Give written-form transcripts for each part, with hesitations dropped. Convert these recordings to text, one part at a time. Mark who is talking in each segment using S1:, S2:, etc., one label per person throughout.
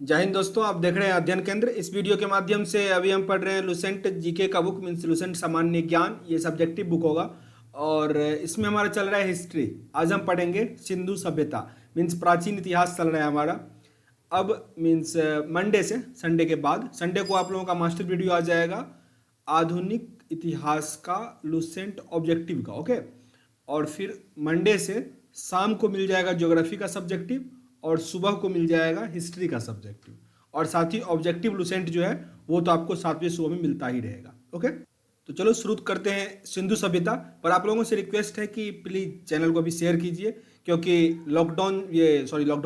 S1: जय हिंद दोस्तों, आप देख रहे हैं अध्ययन केंद्र। इस वीडियो के माध्यम से अभी हम पढ़ रहे हैं लुसेंट जीके का बुक मीन्स लुसेंट सामान्य ज्ञान। ये सब्जेक्टिव बुक होगा और इसमें हमारा चल रहा है हिस्ट्री। आज हम पढ़ेंगे सिंधु सभ्यता मीन्स प्राचीन इतिहास चल रहा है हमारा। अब मीन्स मंडे से संडे के बाद संडे को आप लोगों का मास्टर वीडियो आ जाएगा आधुनिक इतिहास का लुसेंट ऑब्जेक्टिव का। ओके, और फिर मंडे से शाम को मिल जाएगा ज्योग्राफी का सब्जेक्टिव और सुबह को मिल जाएगा हिस्ट्री का सब्जेक्टिव। और साथ ही ऑब्जेक्टिव लुसेंट जो है वो तो आपको 7वें सुबह में मिलता ही रहेगा। ओके, तो चलो शुरू करते हैं सिंधु सभ्यता। पर आप लोगों से रिक्वेस्ट है कि प्लीज़ चैनल को भी शेयर कीजिए, क्योंकि लॉकडाउन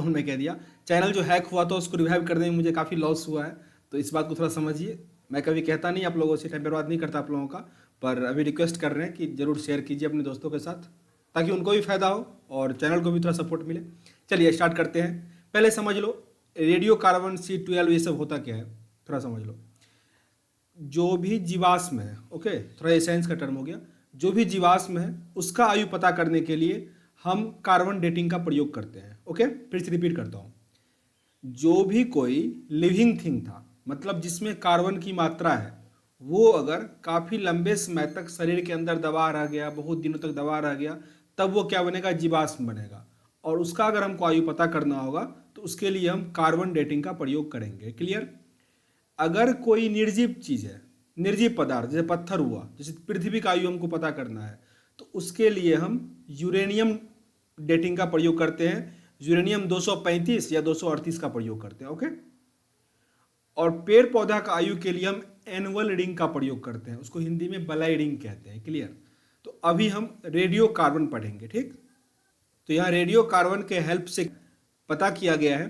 S1: में कह दिया, चैनल जो हैक हुआ था उसको रिवाइव करने में मुझे काफ़ी लॉस हुआ है। तो इस बात को थोड़ा समझिए। मैं कभी कहता नहीं आप लोगों से, टाइम बर्बाद नहीं करता आप लोगों का, पर अभी रिक्वेस्ट कर रहे हैं कि ज़रूर शेयर कीजिए अपने दोस्तों के साथ ताकि उनको भी फायदा हो और चैनल को भी थोड़ा सपोर्ट मिले। चलिए स्टार्ट करते हैं। पहले समझ लो रेडियो कार्बन C12 ये सब होता क्या है, थोड़ा समझ लो। जो भी जीवाश्म है, ओके, थोड़ा ये साइंस का टर्म हो गया, जो भी जीवाश्म है उसका आयु पता करने के लिए हम कार्बन डेटिंग का प्रयोग करते हैं। ओके, फिर से रिपीट करता हूँ। जो भी कोई लिविंग थिंग था, मतलब जिसमें कार्बन की मात्रा है, वो अगर काफ़ी लंबे समय तक शरीर के अंदर दबा रह गया, बहुत दिनों तक दबा रह गया, तब वो क्या बनेगा, जीवाश्म बनेगा। और उसका अगर हमको आयु पता करना होगा तो उसके लिए हम कार्बन डेटिंग का प्रयोग करेंगे। क्लियर। अगर कोई निर्जीव चीज़ है, निर्जीव पदार्थ जैसे पत्थर हुआ, जैसे पृथ्वी का आयु हमको पता करना है, तो उसके लिए हम यूरेनियम डेटिंग का प्रयोग करते हैं। यूरेनियम 235 या 238 का प्रयोग करते हैं। ओके, और पेड़ पौधा का आयु के लिए हम एनुअल रिंग का प्रयोग करते हैं, उसको हिंदी में बलाई रिंग कहते हैं। क्लियर। तो अभी हम रेडियो कार्बन पढ़ेंगे। ठीक, तो यहाँ रेडियो कार्बन के हेल्प से पता किया गया है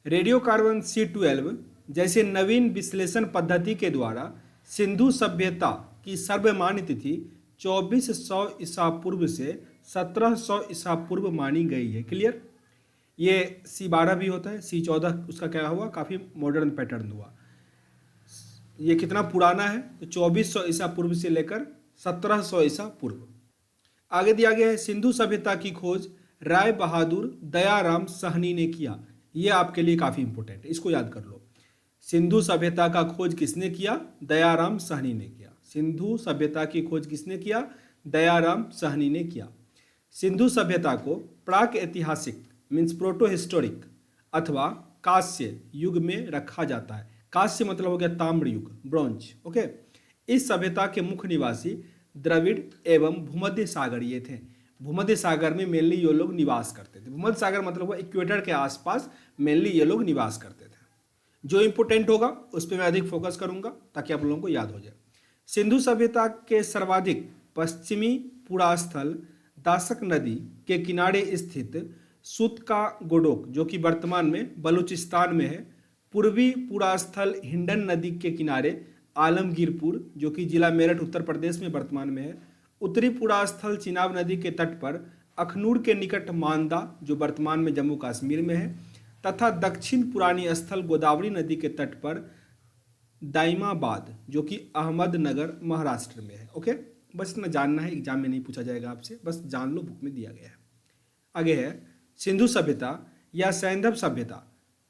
S1: रेडियो कार्बन C12 जैसे नवीन विश्लेषण पद्धति के द्वारा सिंधु सभ्यता की सर्वमान्य तिथि 2400 ईसा पूर्व से 1700 ईसा पूर्व मानी गई है। क्लियर। ये C12 भी होता है, C14 उसका क्या हुआ, काफ़ी मॉडर्न पैटर्न हुआ। ये कितना पुराना है, तो 2400 ईसा पूर्व से लेकर 1700 ईसा पूर्व। आगे दिया गया है सिंधु सभ्यता की खोज राय बहादुर दयाराम साहनी ने किया। ये आपके लिए काफ़ी इंपॉर्टेंट है, इसको याद कर लो। सिंधु सभ्यता का खोज किसने किया, दयाराम साहनी ने किया। सिंधु सभ्यता की खोज किसने किया, दयाराम साहनी ने किया। सिंधु सभ्यता को प्राक ऐतिहासिक मीन्स प्रोटो हिस्टोरिक अथवा कांस्य युग में रखा जाता है। कांस्य मतलब हो गया ताम्र युग, ब्रॉन्ज। ओके, इस सभ्यता के मुख्य निवासी द्रविड़ एवं भूमध्य सागरीय थे। भूमध्य सागर में मेनली ये लोग निवास करते थे। भूमध्य सागर मतलब हुआ इक्वेटर के आसपास मेनली ये लोग निवास करते थे। जो इंपोर्टेंट होगा उस पर मैं अधिक फोकस करूंगा ताकि आप लोगों को याद हो जाए। सिंधु सभ्यता के सर्वाधिक पश्चिमी पुरास्थल दासक नदी के किनारे स्थित सुतका गोडोक जो कि वर्तमान में बलूचिस्तान में है, पूर्वी पुरास्थल हिंडन नदी के किनारे आलमगीरपुर जो कि जिला मेरठ उत्तर प्रदेश में वर्तमान में है, उत्तरी पुरास्थल चिनाब नदी के तट पर अखनूर के निकट मांदा जो वर्तमान में जम्मू कश्मीर में है, तथा दक्षिण पुरानी स्थल गोदावरी नदी के तट पर दाइमाबाद जो कि अहमदनगर महाराष्ट्र में है। ओके, बस इतना जानना है, एग्जाम में नहीं पूछा जाएगा आपसे, बस जान लो, बुक में दिया गया है। आगे है सिंधु सभ्यता या सैंधव सभ्यता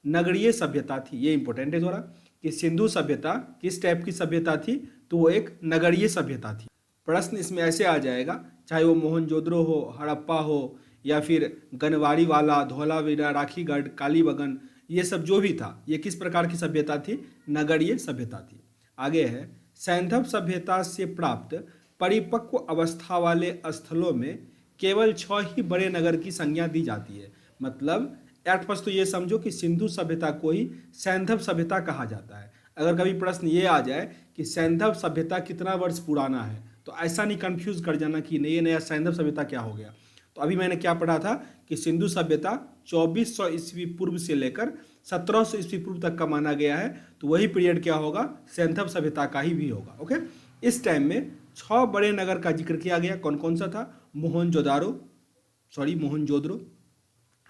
S1: नगरीय सभ्यता थी। ये इंपॉर्टेंट है थोड़ा कि सिंधु सभ्यता किस टाइप की सभ्यता थी, तो वो एक नगरीय सभ्यता थी। प्रश्न इसमें ऐसे आ जाएगा, चाहे वो मोहनजोदड़ो हो, हड़प्पा हो, या फिर गनवाड़ी वाला, धौलावीरा, राखीगढ़, कालीबंगन, ये सब जो भी था, ये किस प्रकार की सभ्यता थी, नगरीय सभ्यता थी। आगे है सैंधव सभ्यता से प्राप्त परिपक्व अवस्था वाले स्थलों में केवल 6 ही बड़े नगर की संज्ञा दी जाती है। मतलब एट फर्स्ट तो ये समझो कि सिंधु सभ्यता को ही सैंधव सभ्यता कहा जाता है। अगर कभी प्रश्न ये आ जाए कि सैंधव सभ्यता कितना वर्ष पुराना है, तो ऐसा नहीं कंफ्यूज कर जाना कि नहीं ये नया सैंधव सभ्यता क्या हो गया। तो अभी मैंने क्या पढ़ा था कि सिंधु सभ्यता 2400 ईस्वी पूर्व से लेकर 1700 ईस्वी पूर्व तक का माना गया है, तो वही पीरियड क्या होगा, सैंधव सभ्यता का ही भी होगा। ओके, इस टाइम में 6 बड़े नगर का जिक्र किया गया। कौन कौन सा था, मोहनजोदड़ो,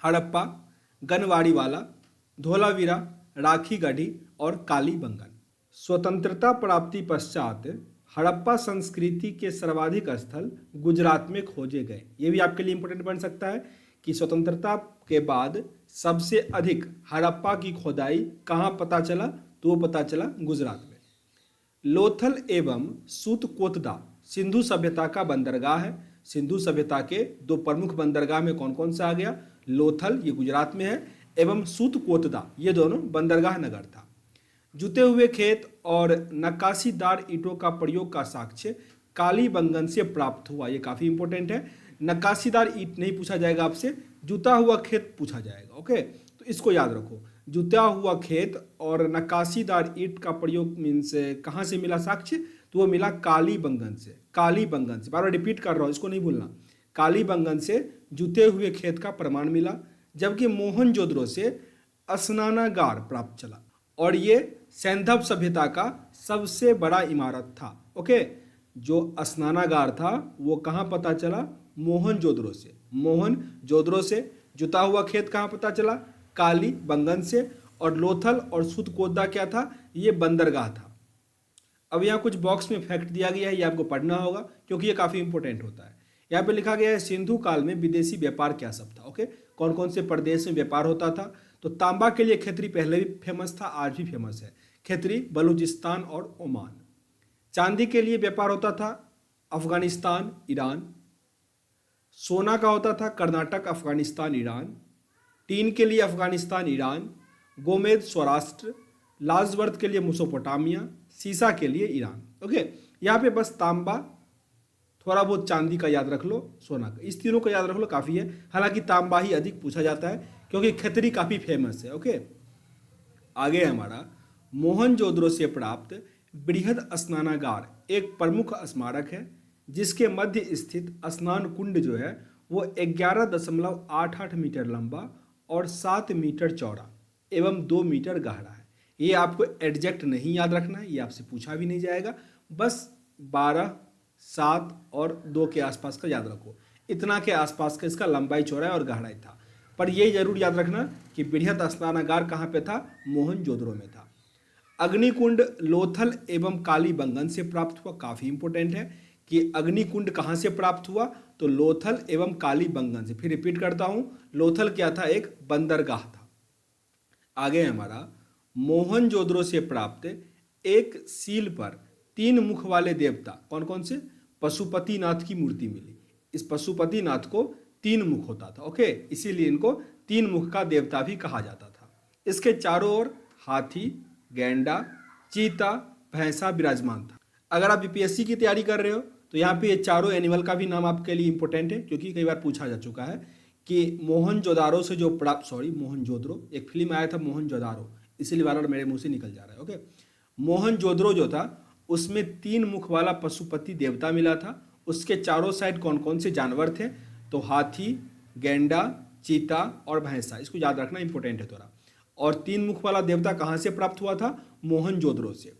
S1: हड़प्पा, गनवाड़ी वाला, धोलावीरा, राखीगढ़ी और कालीबंगन। स्वतंत्रता प्राप्ति पश्चात हड़प्पा संस्कृति के सर्वाधिक स्थल गुजरात में खोजे गए। ये भी आपके लिए इंपॉर्टेंट बन सकता है कि स्वतंत्रता के बाद सबसे अधिक हड़प्पा की खोदाई कहाँ पता चला, तो वो पता चला गुजरात में। लोथल एवं सूतकोतदा सिंधु सभ्यता का बंदरगाह है। सिंधु सभ्यता के दो प्रमुख बंदरगाह में कौन कौन सा आ गया, लोथल ये गुजरात में है, एवं सूतकोतदा ये दोनों बंदरगाह नगर था। जुते हुए खेत और नक्काशीदार ईंटों का प्रयोग का साक्ष्य कालीबंगन से प्राप्त हुआ। ये काफी इंपॉर्टेंट है। नक्काशीदार ईंट नहीं पूछा जाएगा आपसे, जुता हुआ खेत पूछा जाएगा। ओके, तो इसको याद रखो, जुता हुआ खेत और नक्काशीदार ईंट का प्रयोग मीन्स कहाँ से मिला साक्ष्य, तो वो मिला कालीबंगन से। कालीबंगन से, बार बार रिपीट कर रहा हूँ, इसको नहीं भूलना। कालीबंगन से जुते हुए खेत का प्रमाण मिला, जबकि मोहनजोदड़ो से स्नानागार प्राप्त चला, और ये सैंधव सभ्यता का सबसे बड़ा इमारत था। ओके, जो स्नानागार था वो कहाँ पता चला, मोहनजोदड़ो से। मोहनजोदड़ो से जुता हुआ खेत कहाँ पता चला, कालीबंगन से। और लोथल और सूतकोतदा क्या था, ये बंदरगाह था। अब यहाँ कुछ बॉक्स में फैक्ट दिया गया है, ये आपको पढ़ना होगा क्योंकि ये काफी इंपॉर्टेंट होता है। यहाँ पे लिखा गया है सिंधु काल में विदेशी व्यापार क्या सब था। ओके, कौन कौन से प्रदेश में व्यापार होता था, तो तांबा के लिए खेतरी पहले भी फेमस था, आज भी फेमस है। खेतरी बलूचिस्तान और ओमान। चांदी के लिए व्यापार होता था अफगानिस्तान, ईरान। सोना का होता था कर्नाटक, अफगानिस्तान, ईरान। टीन के लिए अफगानिस्तान, ईरान। गोमेद स्वराष्ट्र। लाजवर्थ के लिए मेसोपोटामिया। सीसा के लिए ईरान। ओके, यहाँ पे बस तांबा, थोड़ा बहुत चांदी का याद रख लो, सोना का, इस तीनों का याद रख लो काफ़ी है। हालांकि तांबा ही अधिक पूछा जाता है क्योंकि खेतरी काफ़ी फेमस है। ओके, आगे है हमारा मोहनजोदड़ो से प्राप्त बृहद स्नानागार एक प्रमुख स्मारक है, जिसके मध्य स्थित स्नान कुंड जो है वो 11.88 मीटर लंबा और 7 मीटर चौड़ा एवं 2 मीटर गहरा है। ये आपको एग्जैक्ट नहीं याद रखना है, ये आपसे पूछा भी नहीं जाएगा, बस 12, 7 और 2 के आसपास का याद रखो। इतना के आसपास का इसका लंबाई, चौड़ाई और गहराई था। पर ये जरूर याद रखना कि बृहद स्नानागार कहाँ पे था, मोहनजोदड़ो में था। अग्निकुंड लोथल एवं कालीबंगन से प्राप्त हुआ, काफी इंपॉर्टेंट है कि अग्निकुंड कहाँ से प्राप्त हुआ, तो लोथल एवं कालीबंगन से। फिर रिपीट करता हूं, लोथल क्या था, एक बंदरगाह था। आगे है हमारा मोहनजोदड़ो से प्राप्त एक सील पर 3 मुख वाले देवता, कौन कौन से, पशुपतिनाथ की मूर्ति मिली। इस पशुपतिनाथ को 3 मुख होता था। ओके, इसीलिए इनको 3 मुख का देवता भी कहा जाता था। इसके चारों ओर हाथी, गैंडा, चीता, भैंसा विराजमान था। अगर आप बीपीएससी की तैयारी कर रहे हो तो यहाँ पे ये चारों एनिमल का भी नाम आपके लिए इंपॉर्टेंट है, क्योंकि कई बार पूछा जा चुका है कि मोहनजोदारो से जो प्राप्त, मोहनजोदड़ो, एक फिल्म आया था मोहनजोदारो, इसीलिए बार बार मेरे मुंह से निकल जा रहा है। ओके, मोहनजोदड़ो जो था उसमें 3 मुख वाला पशुपति देवता मिला था। उसके चारों साइड कौन कौन से जानवर थे, तो हाथी, गैंडा, चीता और भैंसा। इसको याद रखना, इंपॉर्टेंट है थोड़ा। और 3 मुख वाला देवता कहाँ से प्राप्त हुआ था, मोहनजोदड़ो से।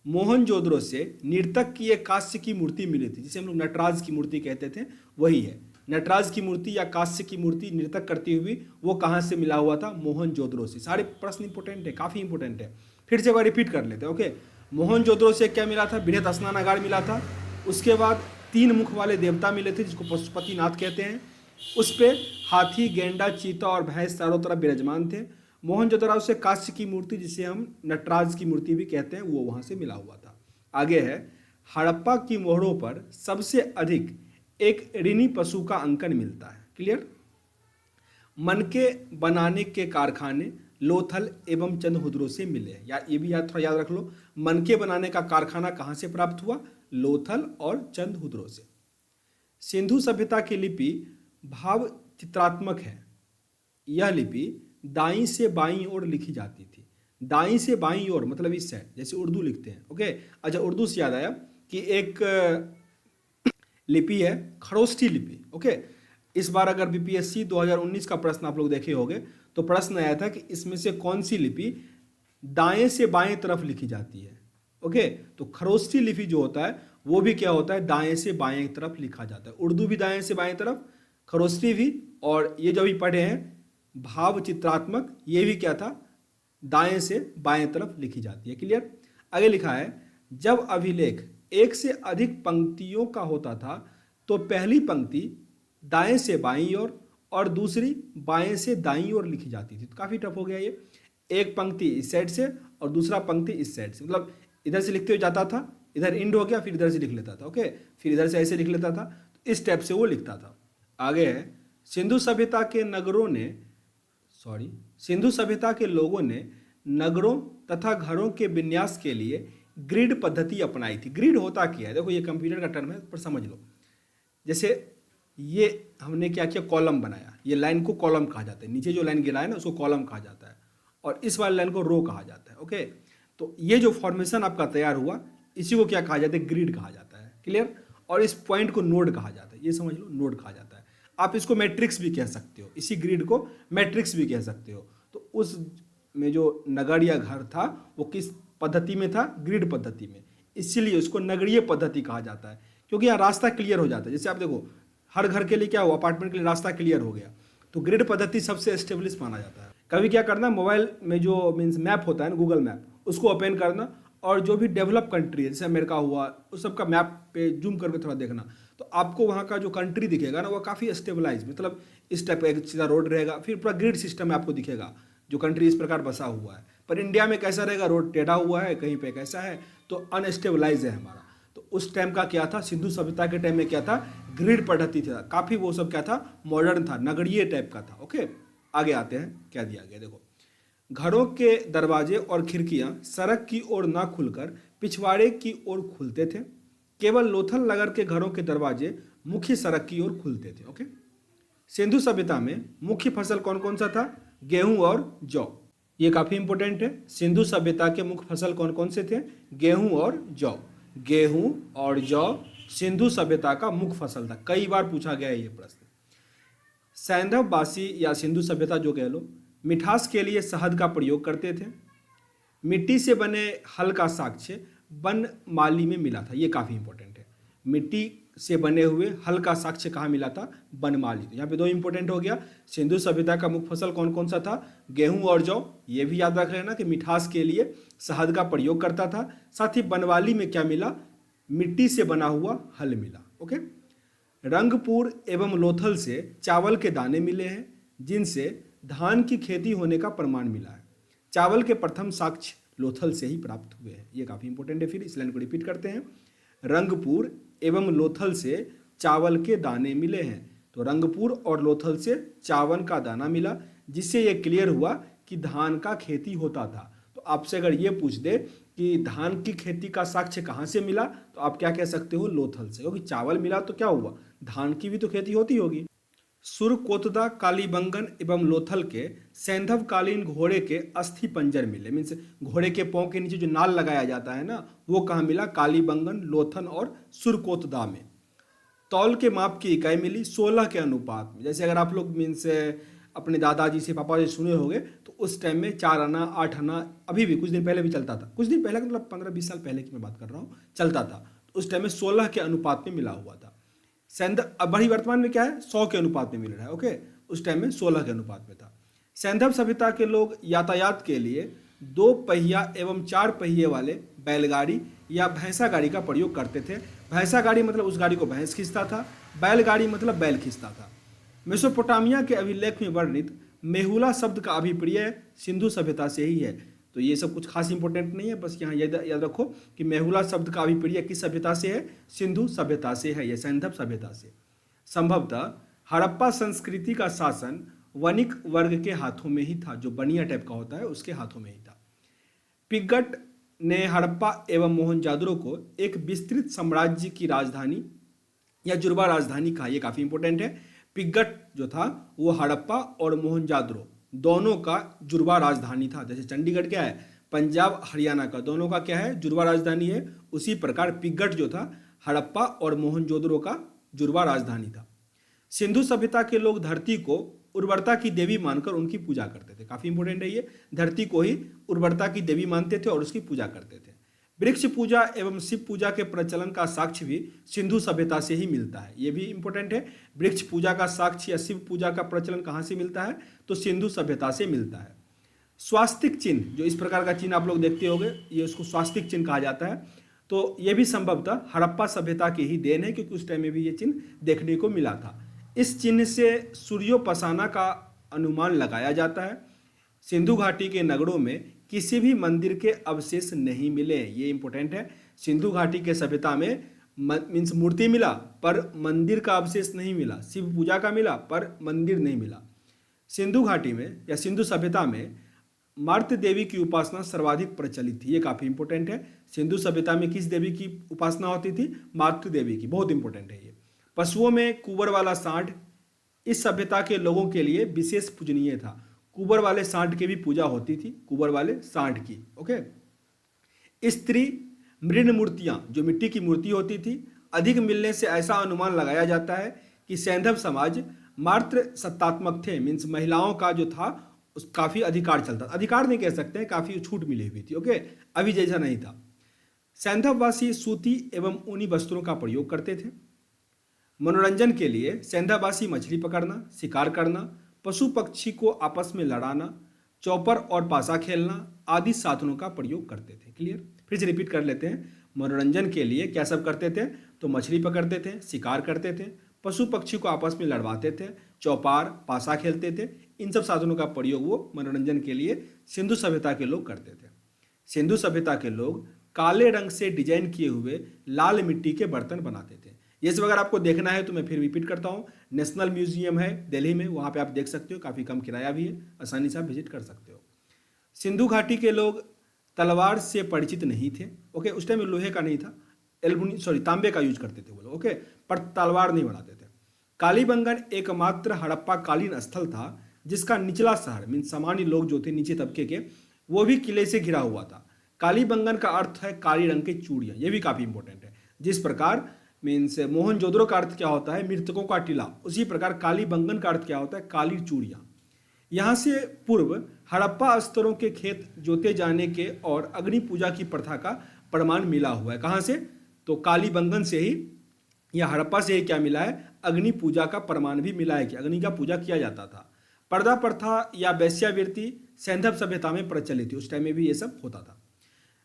S1: मोहनजोदड़ो से नर्तक की एक कांस्य की मूर्ति मिली थी, जिसे हम लोग नटराज की मूर्ति कहते थे, वही है। नटराज की मूर्ति या कांस्य की मूर्ति नृतक करती हुई, वो कहाँ से मिला हुआ था, मोहनजोदड़ो से। सारे प्रश्न इंपॉर्टेंट है, काफी इंपॉर्टेंट है। फिर से एक बार रिपीट कर लेते हैं। ओके, मोहनजोदड़ो से क्या मिला था, बृहद स्नानागार मिला था। उसके बाद 3 मुख वाले देवता मिले थे, जिसको पशुपतिनाथ कहते हैं। उस पे हाथी, गेंडा, चीता और भैंस चारों तरफ विराजमान थे। मोहनजोदड़ो से कांस्य की मूर्ति, जिसे हम नटराज की मूर्ति भी कहते हैं, वो वहां से मिला हुआ था। आगे है हड़प्पा की मोहरों पर सबसे अधिक एक ऋणी पशु का अंकन मिलता है। क्लियर। मनके बनाने के कारखाने लोथल एवं चंद्रहुदरो से मिले हैं, या ये भी थोड़ा याद रख लो, मनके बनाने का कारखाना कहाँ से प्राप्त हुआ, लोथल और चंद्रहुदरो से। सिंधु सभ्यता की लिपि भाव चित्रात्मक है। यह लिपि दाईं से बाईं ओर लिखी जाती थी। दाईं से बाईं ओर मतलब इस साइड, जैसे उर्दू लिखते हैं। ओके, अच्छा, उर्दू से याद आया कि एक लिपि है खरोष्ठी लिपि। ओके, इस बार अगर बीपीएससी 2019 का प्रश्न आप लोग देखे होंगे तो प्रश्न आया था कि इसमें से कौन सी लिपि दाएं से बाएं तरफ लिखी जाती है। ओके, तो खरोष्ठी लिपि जो होता है वो भी क्या होता है, दाएं से बाएं तरफ लिखा जाता है। उर्दू भी दाएं से बाएं तरफ, खरोष्ठी भी, और ये जो भी पढ़े हैं भाव चित्रात्मक, ये भी क्या था, दाएं से बाएं तरफ लिखी जाती है। क्लियर। आगे लिखा है जब अभिलेख एक से अधिक पंक्तियों का होता था तो पहली पंक्ति दाएं से बाईं ओर और दूसरी बाएं से दाईं ओर लिखी जाती थी। तो काफ़ी टफ हो गया ये। एक पंक्ति इस साइड से और दूसरा पंक्ति इस साइड से, मतलब इधर से लिखते हुए जाता था, इधर इंड हो गया, फिर इधर से लिख लेता था, ओके, फिर इधर से ऐसे लिख लेता था। तो इस टाइप से वो लिखता था। आगे है, सिंधु सभ्यता के सिंधु सभ्यता के लोगों ने नगरों तथा घरों के विन्यास के लिए ग्रिड पद्धति अपनाई थी। ग्रिड होता क्या है, देखो ये कंप्यूटर का टर्म है पर समझ लो। जैसे ये हमने क्या किया, कॉलम बनाया, ये लाइन को कॉलम कहा जाता है, नीचे जो लाइन गिरा है ना उसको कॉलम कहा जाता है, और इस वाली लाइन को रो कहा जाता है, ओके। तो ये जो फॉर्मेशन आपका तैयार हुआ इसी को क्या कहा जाता है, ग्रिड कहा जाता है, क्लियर। और इस पॉइंट को नोड कहा जाता है, ये समझ लो, नोड कहा जाता है। आप इसको मैट्रिक्स भी कह सकते हो, इसी ग्रिड को मैट्रिक्स भी कह सकते हो। तो उस में जो नगर या घर था वो किस पद्धति में था, ग्रिड पद्धति में, इसीलिए उसको नगरीय पद्धति कहा जाता है, क्योंकि यहाँ रास्ता क्लियर हो जाता है। जैसे आप देखो हर घर के लिए क्या हुआ, अपार्टमेंट के लिए रास्ता क्लियर हो गया, तो ग्रिड पद्धति सबसे एस्टेब्लिश माना जाता है। कभी क्या करना, मोबाइल में जो मीन्स मैप होता है ना, गूगल मैप, उसको ओपन करना और जो भी डेवलप कंट्री है जैसे अमेरिका हुआ, उस सब का मैप पे जूम करके थोड़ा देखना, तो आपको वहाँ का जो कंट्री दिखेगा ना वो काफ़ी स्टेबलाइज, मतलब इस टाइप का एक सीधा रोड रहेगा, फिर पूरा ग्रिड सिस्टम आपको दिखेगा जो कंट्री इस प्रकार बसा हुआ है। पर इंडिया में कैसा रहेगा, रोड टेढ़ा हुआ है, कहीं पे कैसा है, तो अनस्टेबलाइज है हमारा। तो उस टाइम का क्या था, सिंधु सभ्यता के टाइम में क्या था, ग्रिड पद्धति था, काफ़ी वो सब क्या था, मॉडर्न था, नगरीय टाइप का था, ओके। आगे आते हैं, क्या दिया गया देखो, घरों के दरवाजे और खिड़कियां सड़क की ओर ना खुलकर पिछवाड़े की ओर खुलते थे। केवल लोथल नगर के घरों के दरवाजे मुख्य सड़क की ओर खुलते थे, ओके। सिंधु सभ्यता में मुख्य फसल कौन कौन सा था, गेहूं और जौ। ये काफी इंपॉर्टेंट है। सिंधु सभ्यता के मुख्य फसल कौन कौन से थे, गेहूं और जौ। गेहूं और जौ सिंधु सभ्यता का मुख्य फसल था, कई बार पूछा गया है ये प्रश्न। सैंधववासी या सिंधु सभ्यता जो कह लो, मिठास के लिए शहद का प्रयोग करते थे। मिट्टी से बने हल का साक्ष्य बनमाली में मिला था, ये काफ़ी इंपॉर्टेंट है। मिट्टी से बने हुए हल का साक्ष्य कहाँ मिला था, बनमाली। तो यहाँ पे दो इंपॉर्टेंट हो गया। सिंधु सभ्यता का मुख्य फसल कौन कौन सा था, गेहूं और जौ। ये भी याद रख लेना कि मिठास के लिए शहद का प्रयोग करता था। साथ ही बनमाली में क्या मिला, मिट्टी से बना हुआ हल मिला, ओके। रंगपुर एवं लोथल से चावल के दाने मिले हैं, जिनसे धान की खेती होने का प्रमाण मिला है। चावल के प्रथम साक्ष्य लोथल से ही प्राप्त हुए हैं, ये काफ़ी इंपॉर्टेंट है। फिर इस लाइन को रिपीट करते हैं, रंगपुर एवं लोथल से चावल के दाने मिले हैं। तो रंगपुर और लोथल से चावल का दाना मिला, जिससे ये क्लियर हुआ कि धान का खेती होता था। तो आपसे अगर ये पूछ दे कि धान की खेती का साक्ष्य कहाँ से मिला, तो आप क्या कह सकते हो, लोथल से, क्योंकि चावल मिला तो क्या हुआ, धान की भी तो खेती होती होगी। सुरकोतदा, कालीबंगन एवं लोथल के सैंधवकालीन घोड़े के अस्थि पंजर मिले। मीन्स घोड़े के पांव के नीचे जो नाल लगाया जाता है ना, वो कहाँ मिला, कालीबंगन, लोथल और सुरकोतदा में। तौल के माप की इकाई मिली 16 के अनुपात में। जैसे अगर आप लोग मीन्स अपने दादाजी से, पापा से सुने होंगे, तो उस टाइम में 4 आना, 8 आना, अभी भी कुछ दिन पहले भी चलता था, कुछ दिन पहले मतलब 15-20 साल पहले की मैं बात कर रहा हूँ, चलता था। तो उस टाइम में 16 के अनुपात में मिला हुआ था। अब बड़ी वर्तमान में क्या है, 100 के अनुपात में मिल रहा है, ओके। उस टाइम में 16 के अनुपात में था। सैंधव सभ्यता के लोग यातायात के लिए 2 पहिया एवं 4 पहिए वाले बैलगाड़ी या भैंसा गाड़ी का प्रयोग करते थे। भैंसा गाड़ी मतलब उस गाड़ी को भैंस खींचता था, बैलगाड़ी मतलब बैल खींचता था। मेसोपोटामिया के अभिलेख में वर्णित मेहुला शब्द का अभिप्राय सिंधु सभ्यता से ही है। तो ये सब कुछ खास इंपॉर्टेंट नहीं है, बस यहाँ याद रखो कि मेहुला शब्द का अभिप्राय किस सभ्यता से है, सिंधु सभ्यता से है, यह सैंधव सभ्यता से। संभवतः हड़प्पा संस्कृति का शासन वणिक वर्ग के हाथों में ही था, जो बनिया टाइप का होता है उसके हाथों में ही था। पिग्गट ने हड़प्पा एवं मोहनजादड़ो को एक विस्तृत साम्राज्य की राजधानी या जुड़वा राजधानी कहा, यह काफी इंपॉर्टेंट है। पिग्गट जो था वो हड़प्पा और मोहनजादड़ो दोनों का जुड़वा राजधानी था। जैसे चंडीगढ़ क्या है, पंजाब हरियाणा का, दोनों का क्या है, जुड़वा राजधानी है। उसी प्रकार पिग्गट जो था हड़प्पा और मोहनजोदड़ो का जुड़वा राजधानी था। सिंधु सभ्यता के लोग धरती को उर्वरता की देवी मानकर उनकी पूजा करते थे। काफी इंपॉर्टेंट है ये, धरती को ही उर्वरता की देवी मानते थे और उसकी पूजा करते थे। वृक्ष पूजा एवं शिव पूजा के प्रचलन का साक्ष्य भी सिंधु सभ्यता से ही मिलता है, ये भी इंपॉर्टेंट है। वृक्ष पूजा का साक्ष्य या शिव पूजा का प्रचलन कहाँ से मिलता है, तो सिंधु सभ्यता से मिलता है। स्वास्तिक चिन्ह, जो इस प्रकार का चिन्ह आप लोग देखते होंगे, ये उसको स्वास्तिक चिन्ह कहा जाता है। तो ये भी संभवतः हड़प्पा सभ्यता की ही देन है, क्योंकि उस टाइम में भी ये चिन्ह देखने को मिला था। इस चिन्ह से सूर्योपासना का अनुमान लगाया जाता है। सिंधु घाटी के नगरों में किसी भी मंदिर के अवशेष नहीं मिले, ये इंपॉर्टेंट है। सिंधु घाटी के सभ्यता में मीन्स मूर्ति मिला पर मंदिर का अवशेष नहीं मिला, शिव पूजा का मिला पर मंदिर नहीं मिला। सिंधु घाटी में या सिंधु सभ्यता में मातृ देवी की उपासना सर्वाधिक प्रचलित थी, ये काफी इंपॉर्टेंट है। सिंधु सभ्यता में किस देवी की उपासना होती थी? मातृ देवी की, बहुत इंपॉर्टेंट है ये। पशुओं में कुंवर वाला सांड इस सभ्यता के लोगों के लिए विशेष पूजनीय था। कुंवर वाले सांड की भी पूजा होती थी, कुंवर वाले सांड की। ओके। स्त्री मृण मूर्तियां, जो मिट्टी की मूर्ति होती थी, अधिक मिलने से ऐसा अनुमान लगाया जाता है कि सैंधव समाज मात्र सत्तात्मक थे, मीन्स महिलाओं का जो था उस काफी अधिकार चलता, अधिकार नहीं कह सकते हैं, काफी छूट मिली हुई थी। ओके, अभी जैसा नहीं था। सैंधववासी सूती एवं ऊनी वस्त्रों का प्रयोग करते थे। मनोरंजन के लिए सैंधववासी मछली पकड़ना, शिकार करना, पशु पक्षी को आपस में लड़ाना, चौपर और पासा खेलना आदि साधनों का प्रयोग करते थे। क्लियर? फिर से रिपीट कर लेते हैं। मनोरंजन के लिए क्या सब करते थे? तो मछली पकड़ते थे, शिकार करते थे, पशु पक्षी को आपस में लड़वाते थे, चौपार पासा खेलते थे। इन सब साधनों का प्रयोग वो मनोरंजन के लिए सिंधु सभ्यता के लोग करते थे। सिंधु सभ्यता के लोग काले रंग से डिजाइन किए हुए लाल मिट्टी के बर्तन बनाते थे। ये सब अगर आपको देखना है तो मैं फिर रिपीट करता हूँ। नेशनल म्यूजियम है दिल्ली में, वहाँ पे आप देख सकते हो, काफ़ी कम किराया भी है, आसानी से आप विजिट कर सकते हो। सिंधु घाटी के लोग तलवार से परिचित नहीं थे। ओके, उस टाइम में लोहे का नहीं था, तांबे का यूज करते थे वो लोग। ओके, पर तलवार नहीं बनाते थे। कालीबंगन एकमात्र हड़प्पा कालीन स्थल था जिसका निचला शहर मीन सामान्य लोग जो थे नीचे तबके के, वो भी किले से घिरा हुआ था। कालीबंगन का अर्थ है काली रंग की चूड़ियाँ, ये भी काफ़ी इंपॉर्टेंट है। जिस प्रकार मीन्स मोहनजोदड़ो का अर्थ क्या होता है? मृतकों का टीला, उसी प्रकार कालीबंगन का अर्थ क्या होता है? काली चूड़ियाँ। यहाँ से पूर्व हड़प्पा स्तरों के खेत जोते जाने के और अग्नि पूजा की प्रथा का प्रमाण मिला हुआ है। कहाँ से? तो कालीबंगन से ही या हड़प्पा से ही क्या मिला है? अग्नि पूजा का प्रमाण भी मिला है कि अग्नि का पूजा किया जाता था। पर्दा प्रथा या वैश्यावृत्ति सैंधव सभ्यता में प्रचलित थी, उस टाइम में भी ये सब होता था।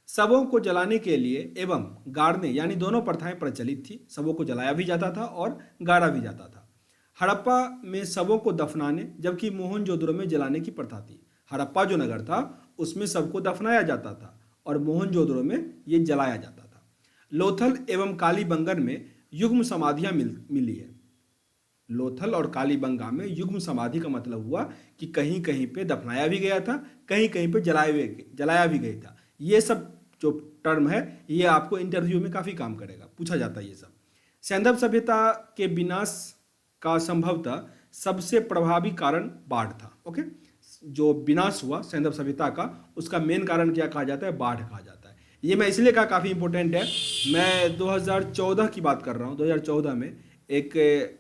S1: शवों को जलाने के लिए एवं गाड़ने यानी दोनों प्रथाएं प्रचलित थी। शवों को जलाया भी जाता था और गाड़ा भी जाता था। हड़प्पा में शवों को दफनाने जबकि मोहनजोदड़ो में जलाने की प्रथा थी। हड़प्पा जो नगर था उसमें सबको दफनाया जाता था और मोहनजोदड़ो में ये जलाया जाता था। लोथल एवं कालीबंगन में युग्म समाधियां मिली है। लोथल और कालीबंगा में युग्म समाधि का मतलब हुआ कि कहीं कहीं पे दफनाया भी गया था, कहीं कहीं पे जलाया भी गया था। ये सब जो टर्म है ये आपको इंटरव्यू में काफ़ी काम करेगा, पूछा जाता है ये सब। सैंधव सभ्यता के विनाश का संभवतः सबसे प्रभावी कारण बाढ़ था। ओके, जो विनाश हुआ सैंधव सभ्यता का, उसका मेन कारण क्या कहा जाता है? बाढ़ कहा जाता है। ये मैं इसलिए कहा काफ़ी इंपॉर्टेंट है, मैं 2014 की बात कर रहा हूँ। 2014 में एक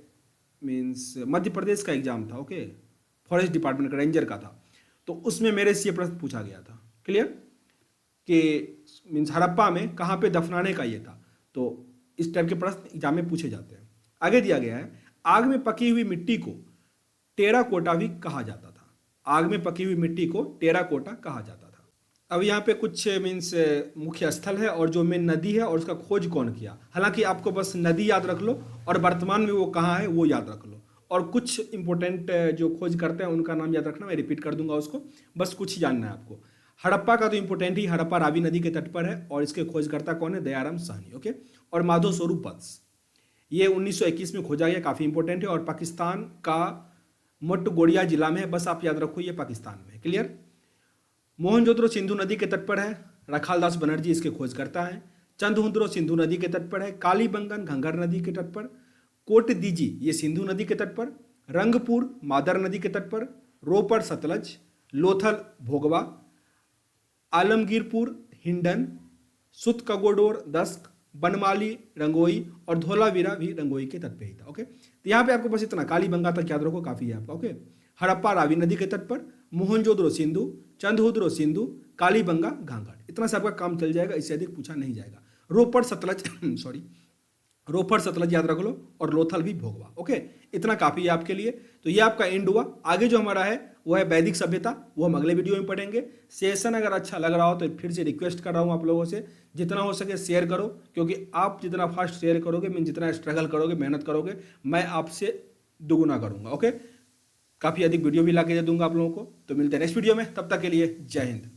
S1: मीन्स मध्य प्रदेश का एग्जाम था। ओके, फॉरेस्ट डिपार्टमेंट का रेंजर का था, तो उसमें मेरे से ये प्रश्न पूछा गया था। क्लियर? कि मीन्स हड़प्पा में कहाँ पे दफनाने का ये था, तो इस टाइप के प्रश्न एग्जाम में पूछे जाते हैं। आगे दिया गया है, आग में पकी हुई मिट्टी को टेराकोटा भी कहा जाता था। आग में पकी हुई मिट्टी को टेराकोटा कहा जाता था। अब यहाँ पे कुछ मीन्स मुख्य स्थल है और जो मेन नदी है और उसका खोज कौन किया। हालांकि आपको बस नदी याद रख लो और वर्तमान में वो कहाँ है वो याद रख लो, और कुछ इंपॉर्टेंट जो खोज करते हैं उनका नाम याद रखना, मैं रिपीट कर दूंगा उसको, बस कुछ ही जानना है आपको। हड़प्पा का तो इंपॉर्टेंट ही, हड़प्पा रावी नदी के तट पर है और इसके खोजकर्ता कौन है? दयाराम साहनी। ओके, और माधव स्वरूप वत्स, ये 1921 में खोजा गया, काफ़ी इंपॉर्टेंट है। और पाकिस्तान का मट्टुगोड़िया जिला में है, बस आप याद रखो ये पाकिस्तान में। क्लियर? मोहनजोदड़ो सिंधु नदी के तट पर है, रखालदास बनर्जी इसके खोजकर्ता हैं। चंदहुद्रो सिंधु नदी के तट पर है। कालीबंगन घंघर नदी के तट पर। कोटदीजी ये सिंधु नदी के तट पर। रंगपुर मादर नदी के तट पर। रोपड़ सतलज। लोथल भोगवा। आलमगीरपुर हिंडन। सुतकगोडोर दस्क। बनमाली रंगोई और धोलावीरा भी रंगोई के तट पे ही था। ओके, तो यहाँ पे आपको बस इतना, कालीबंगा तक याद रखो, काफी है आपका। ओके, हड़प्पा रावी नदी के तट पर, मोहनजोदड़ो सिंधु, चंदहुद्रो सिंधु, कालीबंगा घाघर, इतना सबका काम चल जाएगा, इससे अधिक पूछा नहीं जाएगा। रोपड़ सतलज रोपड़ सतलज याद रख लो और लोथल भी भोगवा। ओके, इतना काफी है आपके लिए। तो ये आपका एंड हुआ। आगे जो हमारा है वो है वैदिक सभ्यता, वो हम अगले वीडियो में पढ़ेंगे। सेशन अगर अच्छा लग रहा हो तो फिर से रिक्वेस्ट कर रहा हूँ आप लोगों से, जितना हो सके शेयर करो, क्योंकि आप जितना फास्ट शेयर करोगे, मीन जितना स्ट्रगल करोगे, मेहनत करोगे, मैं आपसे दुगुना करूँगा। ओके, काफ़ी अधिक वीडियो भी ला के दे दूंगा आप लोगों को। तो मिलते हैं नेक्स्ट वीडियो में, तब तक के लिए जय हिंद।